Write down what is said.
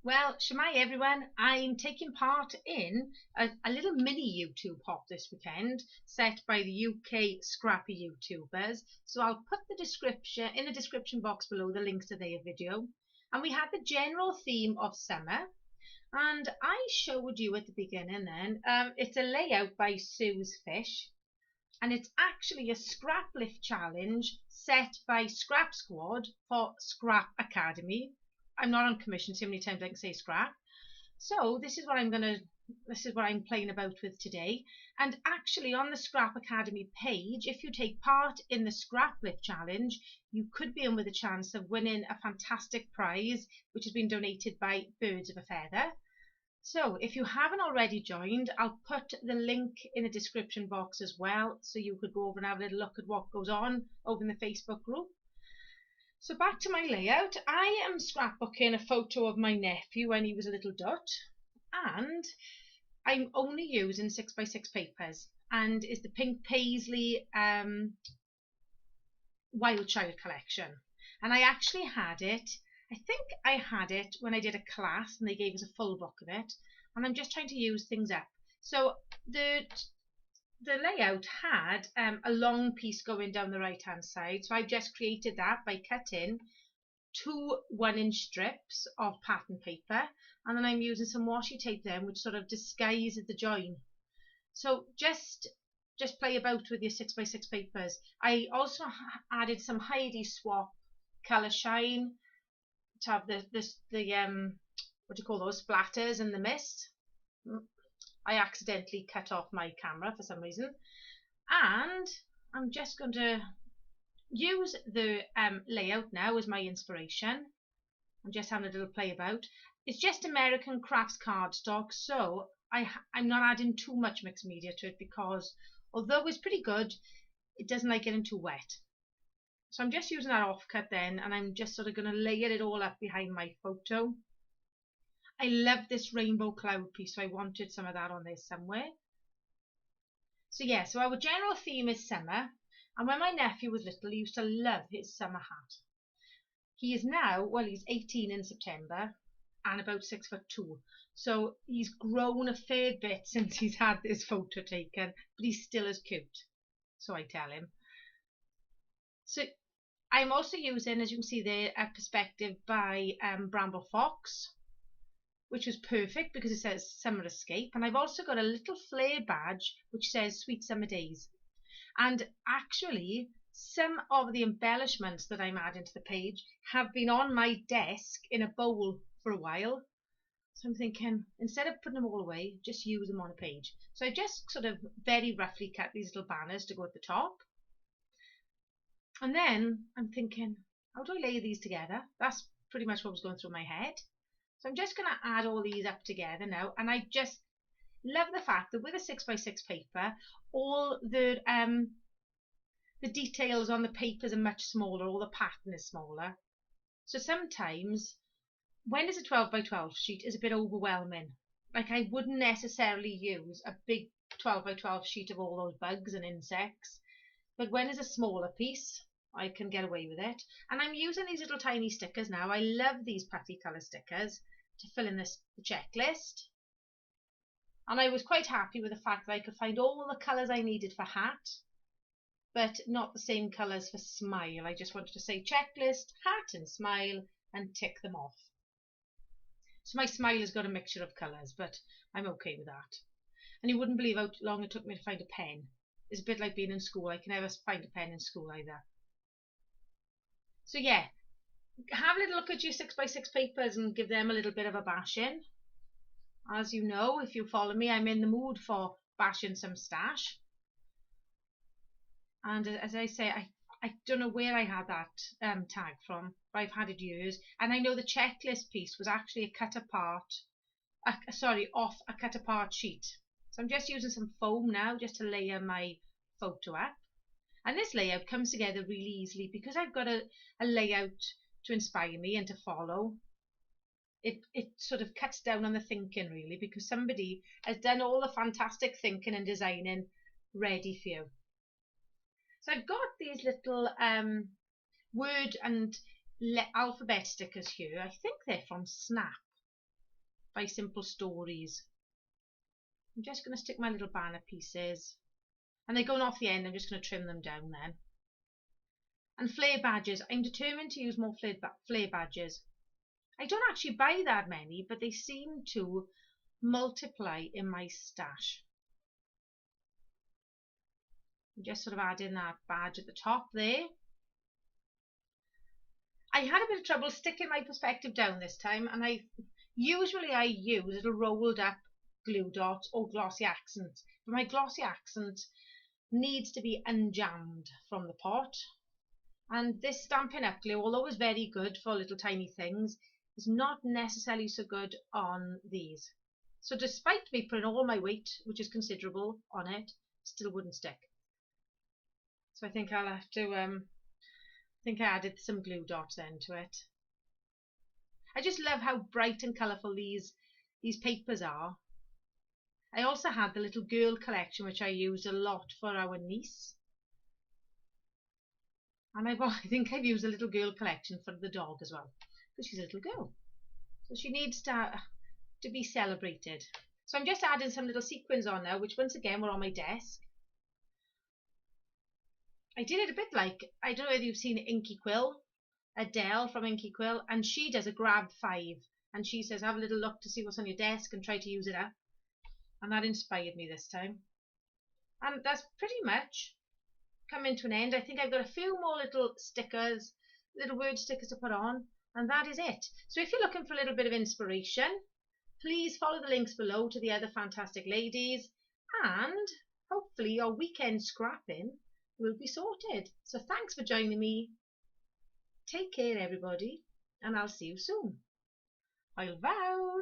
Well, Shemai everyone, I'm taking part in a little mini YouTube hop this weekend set by the UK Scrappy YouTubers. So I'll put the description in the description box below, the links to their video. And we had the general theme of summer. And I showed you at the beginning then, it's a layout by Sue's Fish. And it's actually a scrap lift challenge set by Scrap Squad for Scrap Academy. I'm not on commission, so many times I can say scrap. So this is what I'm playing about with today. And actually on the Scrap Academy page, if you take part in the Scrap Lift Challenge, you could be in with a chance of winning a fantastic prize, which has been donated by Birds of a Feather. So if you haven't already joined, I'll put the link in the description box as well, so you could go over and have a little look at what goes on over in the Facebook group. So back to my layout. I am scrapbooking a photo of my nephew when he was a little dot, and I'm only using 6x6 papers, and it's the Pink Paisley Wild Child collection. And I actually had it, I think I had it when I did a class and they gave us a full book of it, and I'm just trying to use things up. So the layout had a long piece going down the right hand side, so I've just created that by cutting 2 1-inch strips of pattern paper, and then I'm using some washi tape then, which sort of disguises the join. So just play about with your 6x6 papers. I also added some Heidi Swap Colour Shine to have the what do you call those, splatters and the mist. I accidentally cut off my camera for some reason, and I'm just going to use the layout now as my inspiration. I'm just having a little play about. It's just American Crafts cardstock, so I'm not adding too much mixed media to it, because although it's pretty good, it doesn't like getting too wet. So I'm just using that offcut then, and I'm just sort of going to layer it all up behind my photo. I love this rainbow cloud piece, so I wanted some of that on there somewhere. So yeah, so our general theme is summer, and when my nephew was little, he used to love his summer hat. He is now, well, he's 18 in September and about 6'2", so he's grown a fair bit since he's had this photo taken, but he's still as cute, so I tell him. So I'm also using, as you can see there, a perspective by Bramble Fox, which was perfect because it says Summer Escape, and I've also got a little flare badge which says Sweet Summer Days. And actually some of the embellishments that I'm adding to the page have been on my desk in a bowl for a while, so I'm thinking instead of putting them all away, just use them on a page. So I just sort of very roughly cut these little banners to go at the top, and then I'm thinking, how do I lay these together? That's pretty much what was going through my head. So I'm just going to add all these up together now, and I just love the fact that with a 6x6 paper, all the details on the papers are much smaller, all the pattern is smaller. So sometimes when it's a 12x12 sheet, it's a bit overwhelming. Like I wouldn't necessarily use a big 12x12 sheet of all those bugs and insects, but when it's a smaller piece, I can get away with it. And I'm using these little tiny stickers now. I love these putty colour stickers to fill in the checklist. And I was quite happy with the fact that I could find all the colours I needed for hat, but not the same colours for smile. I just wanted to say checklist, hat and smile, and tick them off. So my smile has got a mixture of colours, but I'm okay with that. And you wouldn't believe how long it took me to find a pen. It's a bit like being in school. I can never find a pen in school either. So yeah, have a little look at your 6x6 papers and give them a little bit of a bashing. As you know, if you follow me, I'm in the mood for bashing some stash. And as I say, I don't know where I had that tag from, but I've had it years. And I know the checklist piece was actually a cut apart, off a cut apart sheet. So I'm just using some foam now just to layer my photo up. And this layout comes together really easily because I've got a layout to inspire me and to follow. It sort of cuts down on the thinking really, because somebody has done all the fantastic thinking and designing ready for you. So I've got these little word and alphabet stickers here. I think they're from Snap. by Simple Stories. I'm just going to stick my little banner pieces, and they're going off the end. I'm just going to trim them down then. And flare badges. I'm determined to use more flare badges. I don't actually buy that many, but they seem to multiply in my stash. I'm just sort of adding that badge at the top there. I had a bit of trouble sticking my perspective down this time, and usually I use little rolled up glue dots or glossy accents, but my glossy accent needs to be unjammed from the pot. And this Stampin' Up! Glue, although it's very good for little tiny things, is not necessarily so good on these. So despite me putting all my weight, which is considerable, on it, still wouldn't stick. So I think I'll have to, I think I added some glue dots then to it. I just love how bright and colourful these papers are. I also had the little girl collection, which I used a lot for our niece. And I think I've used a little girl collection for the dog as well, because she's a little girl. So she needs to be celebrated. So I'm just adding some little sequins on now, which once again were on my desk. I did it a bit like, I don't know if you've seen Inky Quill, Adele from Inky Quill, and she does a grab 5. And she says, have a little look to see what's on your desk and try to use it up. And that inspired me this time. And that's pretty much coming to an end. I think I've got a few more little stickers, little word stickers to put on, and that is it. So if you're looking for a little bit of inspiration, please follow the links below to the other fantastic ladies, and hopefully your weekend scrapping will be sorted. So thanks for joining me. Take care everybody, and I'll see you soon. I'll vow.